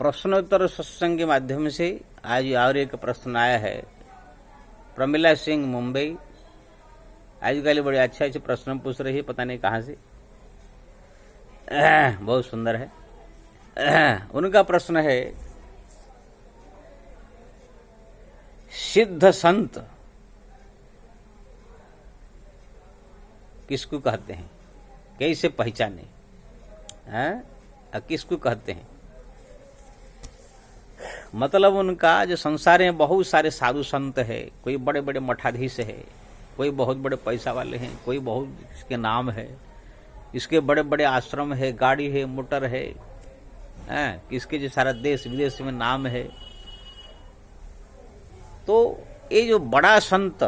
प्रश्नोत्तर सत्संग के माध्यम से आज और एक प्रश्न आया है। प्रमिला सिंह मुंबई आजकल बड़े अच्छे अच्छे प्रश्न पूछ रही है, पता नहीं कहाँ से। बहुत सुंदर है। उनका प्रश्न है, सिद्ध संत किसको कहते हैं, कैसे पहचाने, किसको कहते हैं? मतलब उनका जो संसार में बहुत सारे साधु संत है, कोई बड़े बड़े मठाधीश है, कोई बहुत बड़े पैसा वाले हैं, कोई बहुत इसके नाम है, इसके बड़े बड़े आश्रम है, गाड़ी है, मोटर है, किसके जो सारा देश विदेश में नाम है। तो ये जो बड़ा संत,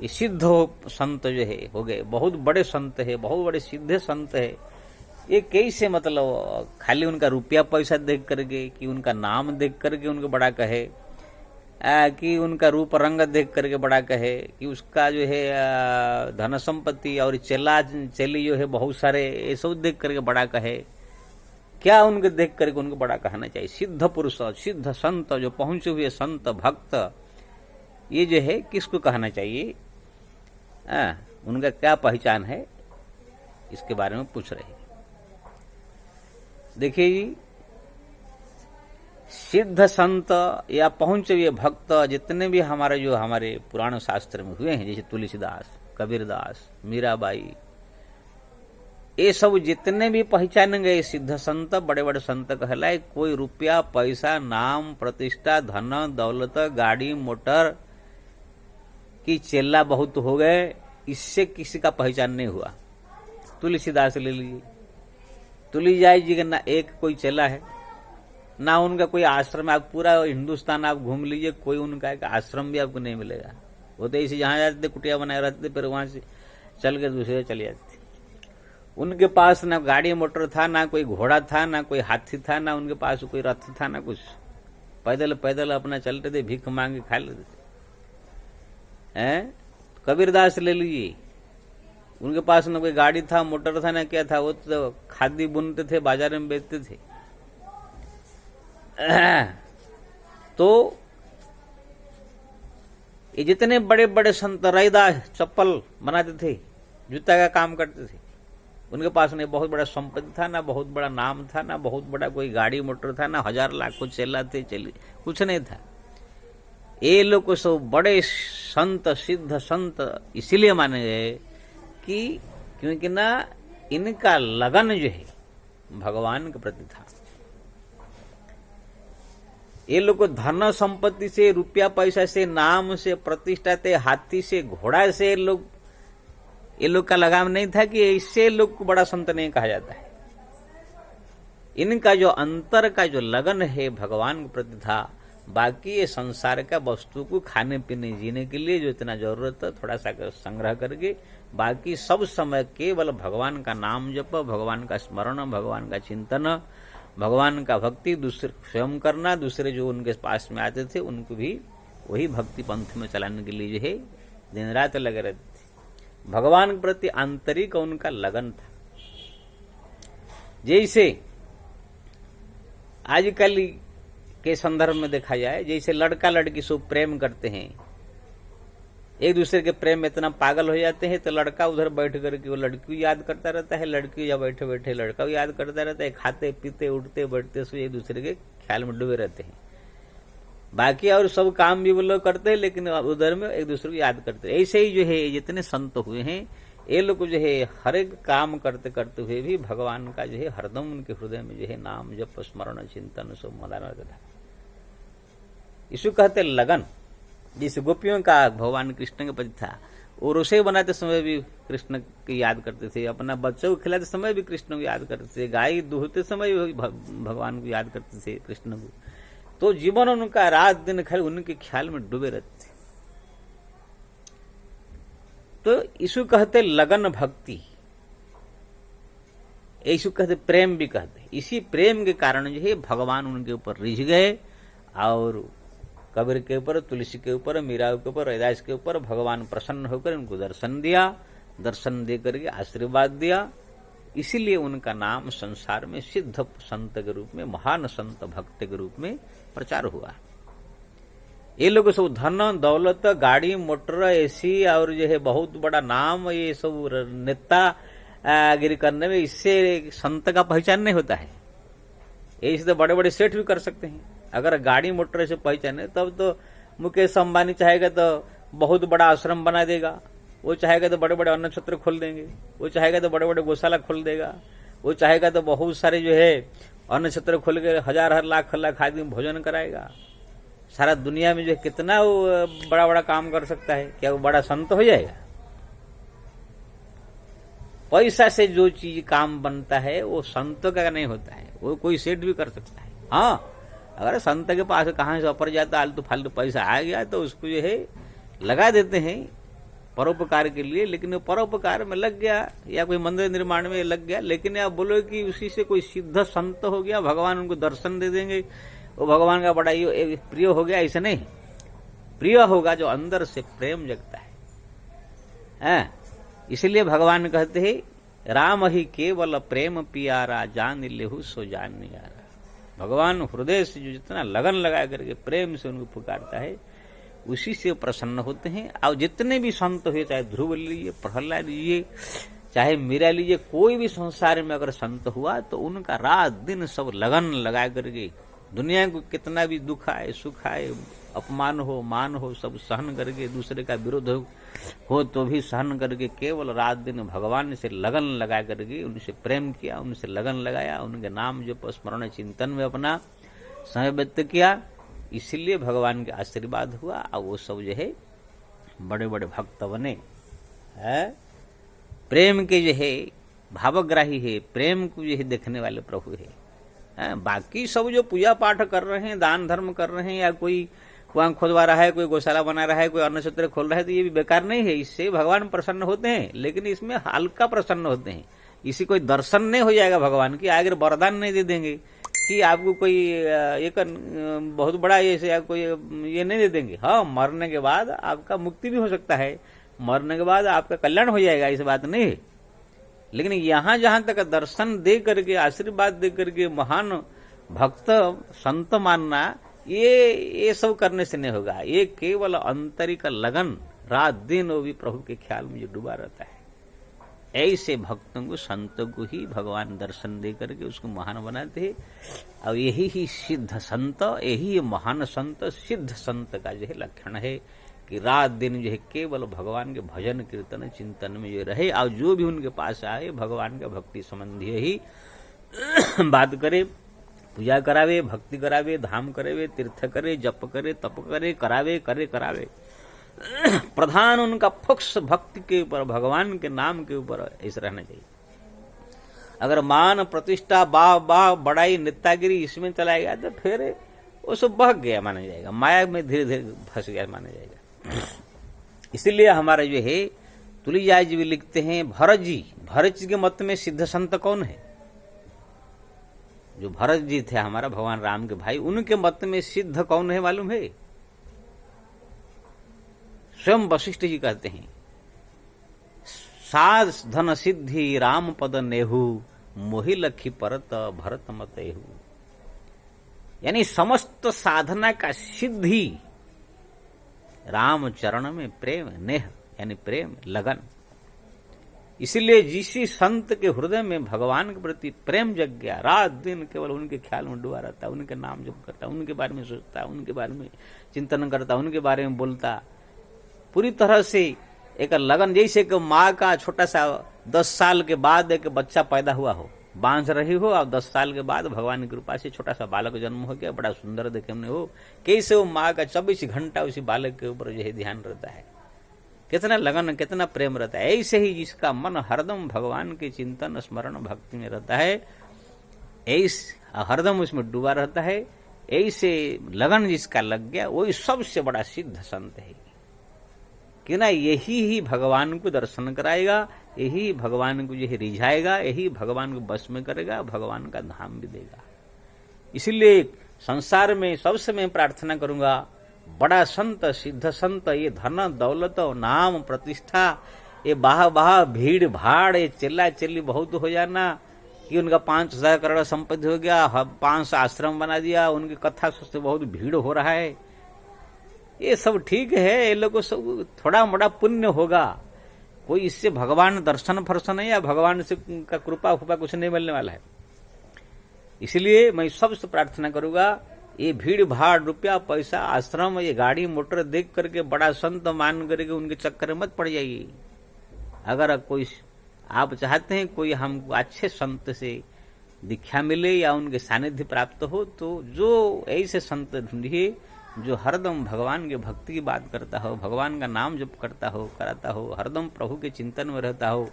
ये सिद्ध संत जो है हो गए, बहुत बड़े संत है, बहुत बड़े सिद्ध संत है, ये कैसे मतलब खाली उनका रुपया पैसा देख करके, कि उनका नाम देख करके उनको बड़ा कहे, कि उनका रूप रंग देख करके बड़ा कहे, कि उसका जो है धन संपत्ति और चेला चेली जो है बहुत सारे, ये सब देख करके बड़ा कहे? क्या उनको देख करके उनको बड़ा कहना चाहिए? सिद्ध पुरुष, सिद्ध संत, जो पहुंचे हुए संत भक्त, ये जो है किसको कहना चाहिए? उनका क्या पहचान है, इसके बारे में पूछ रहे हैं। देखिए जी, सिद्ध संत या पहुंचे हुए भक्त जितने भी हमारे पुराण शास्त्र में हुए हैं, जैसे तुलसीदास, कबीरदास, मीराबाई, ये सब जितने भी पहचाने गए सिद्ध संत, बड़े बड़े संत कहलाए। कोई रुपया पैसा, नाम प्रतिष्ठा, धन दौलत, गाड़ी मोटर की चेला बहुत हो गए, इससे किसी का पहचान नहीं हुआ। तुलसीदास ले लीजिए, तुलसीदास जी का ना एक कोई चेला है, ना उनका कोई आश्रम। आप पूरा हिंदुस्तान आप घूम लीजिए, कोई उनका एक आश्रम भी आपको नहीं मिलेगा। वो तो इसे जहां जाते थे कुटिया बनाए रहते थे, फिर वहां से चल के दूसरे चले जाते थे। उनके पास ना गाड़ी मोटर था, ना कोई घोड़ा था, ना कोई हाथी था, ना उनके पास कोई रथ था, ना कुछ। पैदल पैदल अपना चलते थे, भीख मांग के खा लेते थे। कबीरदास ले लीजिए, उनके पास ना कोई गाड़ी था, मोटर था, ना क्या था, वो तो खादी बुनते थे, बाजार में बेचते थे। तो ये जितने बड़े बड़े संत, रैदास चप्पल बनाते थे, जूता का काम करते थे, उनके पास नहीं बहुत बड़ा संपत्ति था, ना बहुत बड़ा नाम था, ना बहुत बड़ा कोई गाड़ी मोटर था, ना हजार लाखों चेला थे, चली कुछ नहीं था। ये लोग को सब बड़े संत, सिद्ध संत इसीलिए माने गए कि क्योंकि ना इनका लगन जो है भगवान के प्रति था। ये लोग को धन संपत्ति से, रुपया पैसा से, नाम से, प्रतिष्ठा से, हाथी से, घोड़ा से ये लोग का लगाव नहीं था कि इससे लोग को बड़ा संत नहीं कहा जाता है। इनका जो अंतर का जो लगन है भगवान के प्रति था। बाकी ये संसार का वस्तु को खाने पीने जीने के लिए जो इतना जरूरत है, थोड़ा सा संग्रह करके, बाकी सब समय केवल भगवान का नाम जप, भगवान का स्मरण, भगवान का चिंतन, भगवान का भक्ति, दूसरे स्वयं करना, दूसरे जो उनके पास में आते थे उनको भी वही भक्ति पंथ में चलाने के लिए जो है दिन रात लगे रहते थे। भगवान के प्रति आंतरिक उनका लगन था। जैसे आजकल के संदर्भ में देखा जाए, जैसे लड़का लड़की सब प्रेम करते हैं, एक दूसरे के प्रेम में इतना पागल हो जाते हैं, तो लड़का उधर बैठ करके वो लड़की को याद करता रहता है, लड़की या बैठे बैठे लड़का को याद करता रहता है। खाते पीते उठते बैठते सब एक दूसरे के ख्याल में डूबे रहते हैं। बाकी और सब काम भी वो लोग करते हैं, लेकिन उधर में एक दूसरे को याद करते हैं। ऐसे ही जो है जितने संत हुए हैं, ये लोग जो है हर एक काम करते करते हुए भी भगवान का जो है हरदम उनके हृदय में जो है नाम जप, स्मरण, चिंतन सब मदान रहता था। इसको कहते लगन। जिस गोपियों का भगवान कृष्ण के प्रति था, वो रसोई बनाते समय भी कृष्ण की याद करते थे, अपना बच्चों को खिलाते समय भी कृष्ण को याद करते थे, गाय दूहते समय भी भगवान को याद करते थे, कृष्ण को। तो जीवन उनका रात दिन खाली उनके ख्याल में डूबे रहते थे। तो इसको कहते लगन भक्ति, इसको कहते प्रेम भी कहते। इसी प्रेम के कारण जो है भगवान उनके ऊपर रिझ गए, और कबीर के ऊपर, तुलसी के ऊपर, मीरा के ऊपर, रैदास के ऊपर भगवान प्रसन्न होकर उनको दर्शन दिया। दर्शन दे करके आशीर्वाद दिया इसीलिए उनका नाम संसार में सिद्ध संत के रूप में, महान संत भक्त के रूप में प्रचार हुआ। ये लोग सब धन दौलत, गाड़ी मोटर, एसी और जो है बहुत बड़ा नाम, ये सब नेता गिरी करने में, इससे संत का पहचान नहीं होता है। ऐसे तो बड़े बड़े सेठ भी कर सकते हैं। अगर गाड़ी मोटर से पहचाने तब तो मुकेश अंबानी चाहेगा तो बहुत बड़ा आश्रम बना देगा, वो चाहेगा तो बड़े बड़े अन्न क्षेत्र खोल देंगे, वो चाहेगा तो बड़े बड़े गौशाला खोल देगा, वो चाहेगा तो बहुत सारे जो है अन्न क्षेत्र खोल के हजार लाख आदमी भोजन कराएगा। सारा दुनिया में जो है कितना वो बड़ा बड़ा काम कर सकता है। क्या वो बड़ा संत हो जाएगा? पैसा से जो चीज काम बनता है वो संत का नहीं होता है, वो कोई सेठ भी कर सकता है। हाँ, अगर संत के पास कहाँ से अपर जाता आलतू फालतू पैसा आ गया तो उसको जो है लगा देते हैं परोपकार के लिए, लेकिन वो परोपकार में लग गया या कोई मंदिर निर्माण में लग गया, लेकिन आप बोलो कि उसी से कोई सिद्ध संत हो गया, भगवान उनको दर्शन दे देंगे, वो भगवान का बड़ा ही प्रिय हो गया, ऐसा नहीं। प्रिय होगा जो अंदर से प्रेम जगता है। इसलिए भगवान कहते हैं राम ही केवल प्रेम पियारा, जान लेहु सो जान नियारा। भगवान हृदय से जो जितना लगन लगा करके प्रेम से उनको पुकारता है उसी से प्रसन्न होते हैं। और जितने भी संत हुए, चाहे ध्रुव लीजिए, प्रहलाद लीजिए, चाहे मीरा लीजिए, कोई भी संसार में अगर संत हुआ तो उनका रात दिन सब लगन लगा करके दुनिया को कितना भी दुख आए, सुख आए, अपमान हो, मान हो, सब सहन करके, दूसरे का विरोध हो तो भी सहन करके केवल रात दिन भगवान से लगन लगा करके उनसे प्रेम किया, उनसे लगन लगाया, उनके नाम जो स्मरण चिंतन में अपना समय व्यक्त किया। इसलिए भगवान के आशीर्वाद हुआ और वो सब जो है बड़े बड़े भक्त बने। प्रेम के जो है भावग्राही है, प्रेम को जो है देखने वाले प्रभु है। बाकी सब जो पूजा पाठ कर रहे हैं, दान धर्म कर रहे हैं, या कोई कुआं खोदवा रहा है, कोई गौशाला बना रहा है, कोई अन्न क्षेत्र खोल रहा है, तो ये भी बेकार नहीं है। इससे भगवान प्रसन्न होते हैं, लेकिन इसमें हल्का प्रसन्न होते हैं। इसी कोई दर्शन नहीं हो जाएगा भगवान की, आगे वरदान नहीं दे देंगे कि आपको कोई एक बहुत बड़ा ऐसे या कोई ये नहीं दे देंगे। हाँ, मरने के बाद आपका मुक्ति भी हो सकता है, मरने के बाद आपका कल्याण हो जाएगा, इस बात नहीं है। लेकिन यहां जहां तक दर्शन दे करके, आशीर्वाद दे करके महान भक्त संत मानना, ये सब करने से नहीं होगा। ये केवल आंतरिक लगन, रात दिन वो भी प्रभु के ख्याल में जो डूबा रहता है। ऐसे भक्तों को, संतों को ही भगवान दर्शन दे करके उसको महान बनाते हैं। और यही ही सिद्ध संत, यही महान संत, सिद्ध संत का जो है लक्षण है कि रात दिन जो है केवल भगवान के भजन कीर्तन चिंतन में जो रहे, और जो भी उनके पास आए भगवान का भक्ति संबंधी ही बात करे, पूजा करावे, भक्ति करावे, धाम करावे, तीर्थ करे, जप करे, तप करे, करावे। प्रधान उनका फोकस भक्ति के ऊपर, भगवान के नाम के ऊपर ऐसा रहना चाहिए। अगर मान प्रतिष्ठा, बाह बड़ाई, नेतागिरी इसमें चला गया तो फिर वो सब बह गया माना जाएगा, माया में धीरे धीरे फंस गया माना जाएगा। इसीलिए हमारा जो है तुलसीदास जी भी लिखते हैं, भरत जी के मत में सिद्ध संत कौन है? जो भरत जी थे हमारा भगवान राम के भाई, उनके मत में सिद्ध कौन है मालूम है? स्वयं वशिष्ठ जी कहते हैं, साध धन सिद्धि राम पद नेहु, मोहि लखी परत भरत मत एहु। यानी समस्त साधना का सिद्धि राम चरण में प्रेम, नेह यानी प्रेम, लगन। इसीलिए जिसी संत के हृदय में भगवान के प्रति प्रेम जग गया, रात दिन केवल उनके ख्याल में डूबा रहता है, उनके नाम जप करता, उनके बारे में सोचता, उनके बारे में चिंतन करता, उनके बारे में बोलता, पूरी तरह से एक लगन। जैसे कि माँ का छोटा सा 10 साल के बाद एक बच्चा पैदा हुआ हो, बांझ रही हो, और 10 साल के बाद भगवान की कृपा से छोटा सा बालक जन्म हो गया, बड़ा सुंदर देखने हो, कैसे वो माँ का 24 घंटा उसी बालक के ऊपर जो है ध्यान रहता है, कितना लगन, कितना प्रेम रहता है। ऐसे ही जिसका मन हरदम भगवान के चिंतन स्मरण भक्ति में रहता है, ऐसे हरदम उसमें डूबा रहता है, ऐसे लगन जिसका लग गया वही सबसे बड़ा सिद्ध संत है। कि ना यही ही भगवान को दर्शन कराएगा, यही भगवान को जो है रिझाएगा, यही भगवान को बस में करेगा, भगवान का धाम भी देगा। इसीलिए संसार में सबसे मैं प्रार्थना करूंगा, बड़ा संत, सिद्ध संत, ये धन दौलत, नाम प्रतिष्ठा, ये बाह बाह भीड़ भाड़, ये चिल्ला चिल्ली बहुत हो जाना कि उनका 5,000 करोड़ संपत्ति हो गया, 500 आश्रम बना दिया, उनकी कथा से बहुत भीड़ हो रहा है, ये सब ठीक है, ये लोगों को सब थोड़ा मोड़ा पुण्य होगा, कोई इससे भगवान दर्शन फर्शन है या भगवान से का कृपा फुपा कुछ नहीं मिलने वाला है। इसलिए मैं सबसे प्रार्थना करूंगा, ये भीड़ भाड़, रुपया पैसा, आश्रम, ये गाड़ी मोटर देख करके बड़ा संत मान करके उनके चक्कर में मत पड़ जाइए। अगर कोई आप चाहते हैं कोई हमको अच्छे संत से दीक्षा मिले या उनके सानिध्य प्राप्त हो, तो जो ऐसे संत ढूंढिए जो हरदम भगवान के भक्ति की बात करता हो, भगवान का नाम जप करता हो, कराता हो, हरदम प्रभु के चिंतन में रहता हो,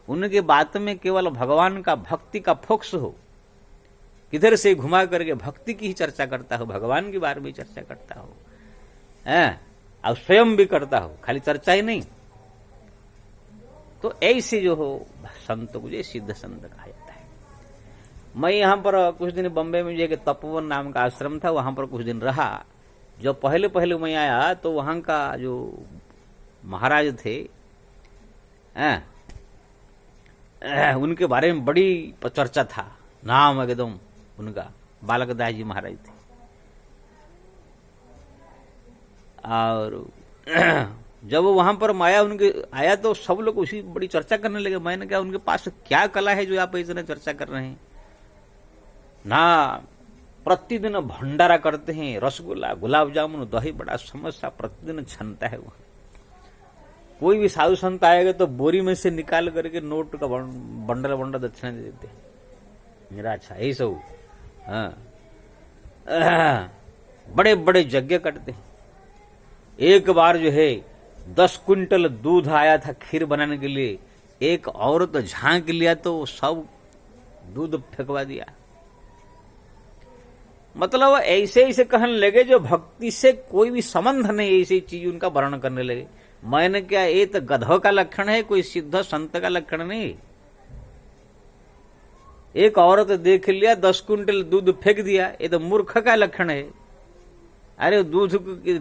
उनके बात में केवल भगवान का भक्ति का फोकस हो, किधर से घुमा करके भक्ति की ही चर्चा करता हो, भगवान के बारे में चर्चा करता हो, और स्वयं भी करता हो, खाली चर्चा ही नहीं। तो ऐसे जो हो संत को जो सिद्ध संत कहा जाता है। मैं यहाँ पर कुछ दिन बम्बई में जो तपोवन नाम का आश्रम था, वहां पर कुछ दिन रहा। जब पहले पहले मैं आया तो वहां का जो महाराज थे, उनके बारे में बड़ी चर्चा था, नाम एकदम उनका बालकदास जी महाराज थे। और जब वहां पर माया उनके आया तो सब लोग उसी बड़ी चर्चा करने लगे। मैंने कहा उनके पास क्या कला है जो आप इतने चर्चा कर रहे हैं? ना प्रतिदिन भंडारा करते हैं, रसगुल्ला, गुलाब जामुन, दही बड़ा, समोसा प्रतिदिन छनता है वहां। कोई भी साधु संत आएगा तो बोरी में से निकाल करके नोट का बंडल बंडल दक्षिणा दे देते हैं। मेरा अच्छा यही सब। बड़े बड़े यज्ञ करते हैं। एक बार जो है 10 क्विंटल दूध आया था खीर बनाने के लिए, एक औरत झांक लिया तो सब दूध फेंकवा दिया। मतलब ऐसे ऐसे कहने लगे जो भक्ति से कोई भी संबंध नहीं, ऐसी चीज उनका वर्णन करने लगे। मैंने क्या, ये तो गधों का लक्षण है, कोई सिद्ध संत का लक्षण नहीं। एक औरत देख लिया 10 क्विंटल दूध फेंक दिया, ये तो मूर्ख का लक्षण है। अरे दूध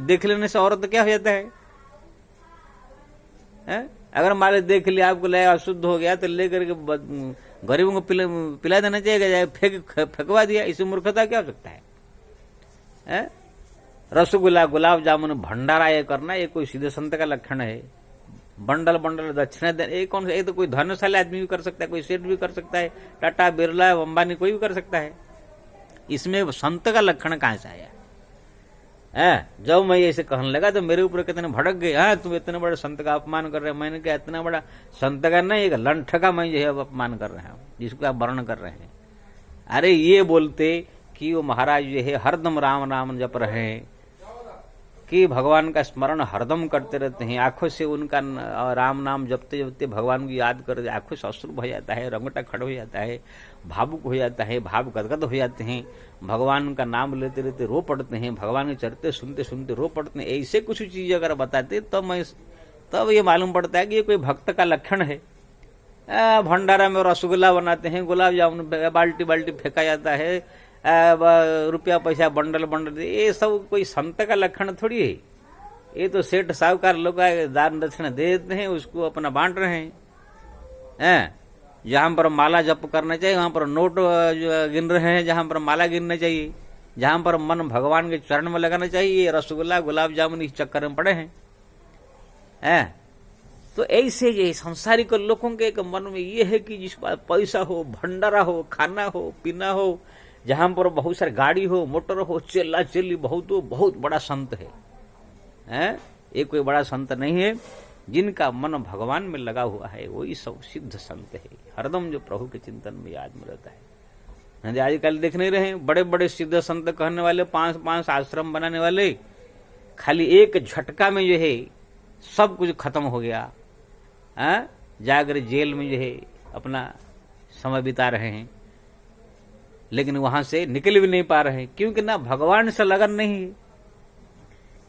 देख लेने से औरत क्या हो जाता है? अगर मान देख लिया आपको लगा अशुद्ध हो गया तो लेकर के गरीबों को पिला देना चाहिए, फेंकवा दिया, इसे मूर्खता क्या हो सकता है? रसगुल्ला, गुलाब जामुन, भंडारा ये करना, ये कोई सीधे संत का लक्षण है? बंडल बंडल दक्षिणा देना, ये कौन सा? ये तो कोई धनशाली आदमी भी कर सकता है, कोई सेठ भी कर सकता है, टाटा बिरला अंबानी कोई भी कर सकता है। इसमें संत का लक्षण कहां से आया? जब मैं ऐसे कहने लगा तो मेरे ऊपर कितने भड़क गए, तुम इतने बड़े संत का अपमान कर रहे हो। मैंने कहा इतना बड़ा संत का नहीं, एक लंठ का मैं जो है अपमान कर रहे हूं, जिसको आप वर्ण कर रहे हैं। अरे ये बोलते कि वो महाराज जो है हरदम राम नाम जप रहे हैं, कि भगवान का स्मरण हरदम करते रहते हैं, आंखों से उनका राम नाम जपते जपते भगवान की याद करते आंखों से अश्रु भर जाता है, रंगटा खड़ा हो जाता है, भावुक हो जाता है, भाव गदगद हो जाते हैं, भगवान का नाम लेते लेते रो पड़ते हैं, भगवान के चरते सुनते सुनते रो पड़ते हैं। ऐसे कुछ चीज अगर बताते तब ये मालूम पड़ता है कि ये कोई भक्त का लक्षण है। भंडारा में रसगुल्ला बनाते हैं, गुलाब जामुन बाल्टी बाल्टी फेंका जाता है, रुपया पैसा बंडल बंडल, ये सब कोई संत का लक्षण थोड़ी है। ये तो सेठ साहूकार लोग दान दक्षिणा दे देते हैं, उसको अपना बांट रहे हैं। जहां पर माला जप करना चाहिए वहां पर नोट गिन रहे हैं, जहां पर माला गिनना चाहिए, जहां पर मन भगवान के चरण में लगाना चाहिए, रसगुल्ला गुलाब जामुन इस चक्कर में पड़े हैं। तो ऐसे ये संसारिक लोगों के एक मन में ये है कि जिसके पास पैसा हो, भंडारा हो, खाना हो, पीना हो, जहां पर बहुत सारी गाड़ी हो, मोटर हो, चिल्ला चिल्ली बहुत हो, बहुत बड़ा संत है। ये कोई बड़ा संत नहीं है। जिनका मन भगवान में लगा हुआ है वही सब सिद्ध संत है, हरदम जो प्रभु के चिंतन में याद में रहता है। आजकल देख नहीं रहे बड़े बड़े सिद्ध संत कहने वाले, 5-5 आश्रम बनाने वाले, खाली एक झटका में जो है सब कुछ खत्म हो गया। जाकर जेल में जो है अपना समय बिता रहे हैं, लेकिन वहां से निकल भी नहीं पा रहे हैं, क्योंकि ना भगवान से लगन नहीं है।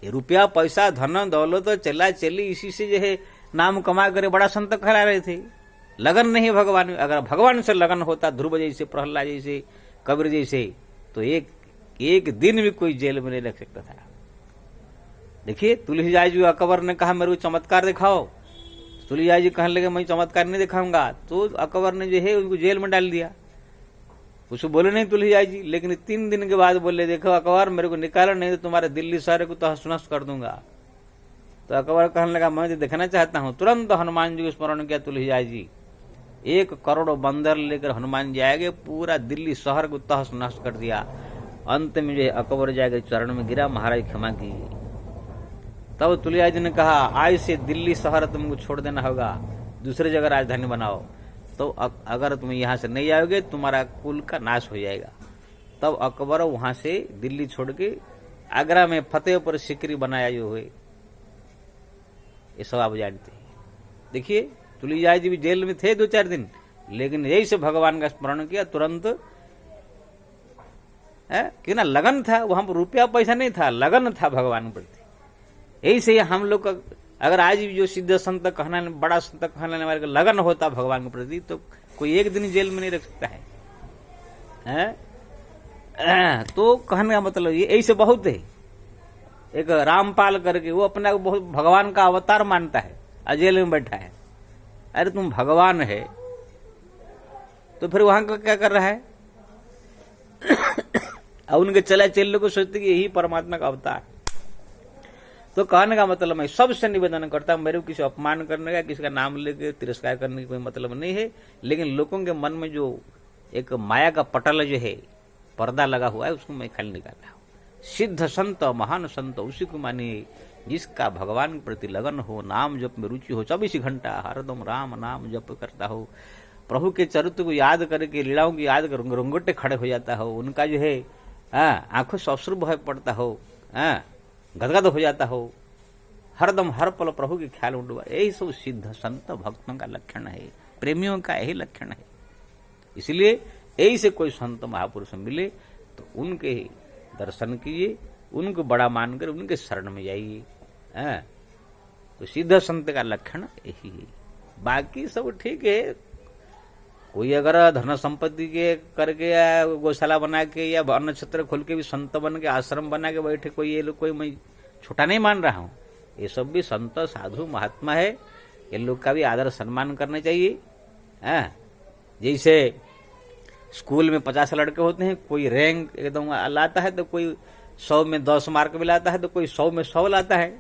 ये रुपया पैसा धन दौलत चला चली, इसी से जो है नाम कमा कर बड़ा संत कहला रहे थे। लगन नहीं भगवान में। अगर भगवान से लगन होता, ध्रुव जैसे, प्रहलाद जैसे, कबीर जैसे, तो एक दिन भी कोई जेल में नहीं रख सकता था। देखिए तुलसीदास जी अकबर ने कहा मेरे को चमत्कार दिखाओ, तुलसीदास जी कहने लगे मैं चमत्कार नहीं दिखाऊंगा, तो अकबर ने जो है उनको जेल में डाल दिया। कुछ बोले नहीं तुलसीदास जी, लेकिन 3 दिन के बाद बोले देखो अकबर मेरे को निकालो नहीं तो तुम्हारे दिल्ली शहर को तहस नहस कर दूंगा। तो अकबर कहने लगा मैं तो देखना चाहता हूँ। तुरंत हनुमान जी को स्मरण किया तुलसीदास जी, 1 करोड़ बंदर लेकर हनुमान जी आएंगे, पूरा दिल्ली शहर को तहस नहस कर दिया। अंत में जो अकबर जाकर चरण में गिरा, महाराज क्षमा की। तब तुलसीदास जी ने कहा आज से दिल्ली शहर तुमको छोड़ देना होगा, दूसरी जगह राजधानी बनाओ, तो अगर तुम यहाँ से नहीं आओगे तुम्हारा कुल का नाश हो जाएगा। तब अकबर वहां से दिल्ली छोड़ के आगरा में फतेहपुर सिकरी बनाया जो हुए, ये सब आप जानते हैं। देखिए तुलसीदास जी भी जेल में थे 2-4 दिन, लेकिन यही से भगवान का स्मरण किया तुरंत। क्यों ना लगन था, वहां पर रुपया पैसा नहीं था, लगन था भगवान प्रति। यही से हम लोग का अगर आज भी जो सिद्ध संत कहना बड़ा संत कहने वाले का लगन होता भगवान के प्रति, तो कोई एक दिन जेल में नहीं रख सकता है। तो कहने का मतलब ये ऐसे बहुत है। एक रामपाल करके वो अपने को बहुत भगवान का अवतार मानता है, जेल में बैठा है। अरे तुम भगवान है तो फिर वहां का क्या कर रहा है? और उनके चला चेलों को सोचते कि यही परमात्मा का अवतार। तो कहने का मतलब मैं सबसे निवेदन करता हूं, मेरे को किसी अपमान करने का, किसी का नाम लेके तिरस्कार करने की कोई मतलब नहीं है, लेकिन लोगों के मन में जो एक माया का पटल जो है, पर्दा लगा हुआ है, उसको मैं खाली निकाल रहा हूं। सिद्ध संत महान संत उसी को मानिए जिसका भगवान के प्रति लगन हो, नाम जप में रुचि हो, 24 घंटा हरदम राम नाम जप करता हो, प्रभु के चरित्र को याद करके लीलाओं की याद कर रंगोटे खड़े हो जाता हो, उनका जो है आंखों से अश्रु बह पड़ता हो, गदगद हो जाता हो, हरदम हर पल प्रभु के ख्याल उठवा, यही सब सिद्ध संत भक्तों का लक्षण है, प्रेमियों का यही लक्षण है। इसलिए यही से कोई संत महापुरुष मिले तो उनके दर्शन कीजिए, उनको बड़ा मानकर उनके शरण में जाइए। तो सिद्ध संत का लक्षण यही है। बाकी सब ठीक है, कोई अगर धन संपत्ति के करके या गौशाला बना के या अन्न क्षेत्र खोल के भी संत बन के आश्रम बना के बैठे, कोई ये लोग कोई मैं छोटा नहीं मान रहा हूं, ये सब भी संत साधु महात्मा है, ये लोग का भी आदर सम्मान करना चाहिए। जैसे स्कूल में 50 लड़के होते हैं, कोई रैंक एकदम लाता है तो कोई 100 में 10 मार्क भी लाता है, तो कोई 100 में 100 लाता है।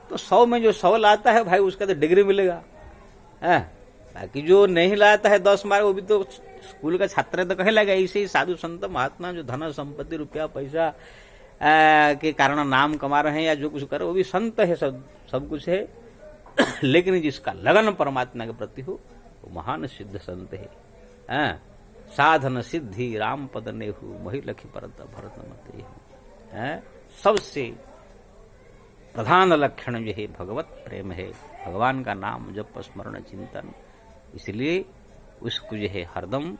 तो 100 में जो 100 लाता है भाई उसका तो डिग्री मिलेगा। बाकी जो नहीं लाता है 10 मार्क, वो भी तो स्कूल का छात्र तो कहे लगा। ऐसे ही साधु संत महात्मा जो धन संपत्ति रुपया पैसा के कारण नाम कमा रहे हैं या जो कुछ कर, वो भी संत है, सब कुछ है। लेकिन जिसका लगन परमात्मा के प्रति हो वो महान सिद्ध संत है। साधन सिद्धि राम पद नेहु, मही लखी परत भरत मत। सबसे प्रधान लक्षण जो है भगवत प्रेम है, भगवान का नाम जप स्मरण चिंतन। इसलिए उसको जो है हरदम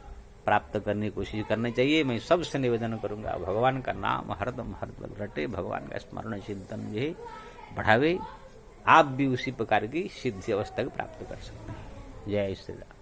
प्राप्त करने की कोशिश करनी चाहिए। मैं सबसे निवेदन करूंगा भगवान का नाम हरदम हरदम रटे, भगवान का स्मरण चिंतन जो है बढ़ावे, आप भी उसी प्रकार की सिद्धि अवस्था को प्राप्त कर सकते हैं। जय श्री राम।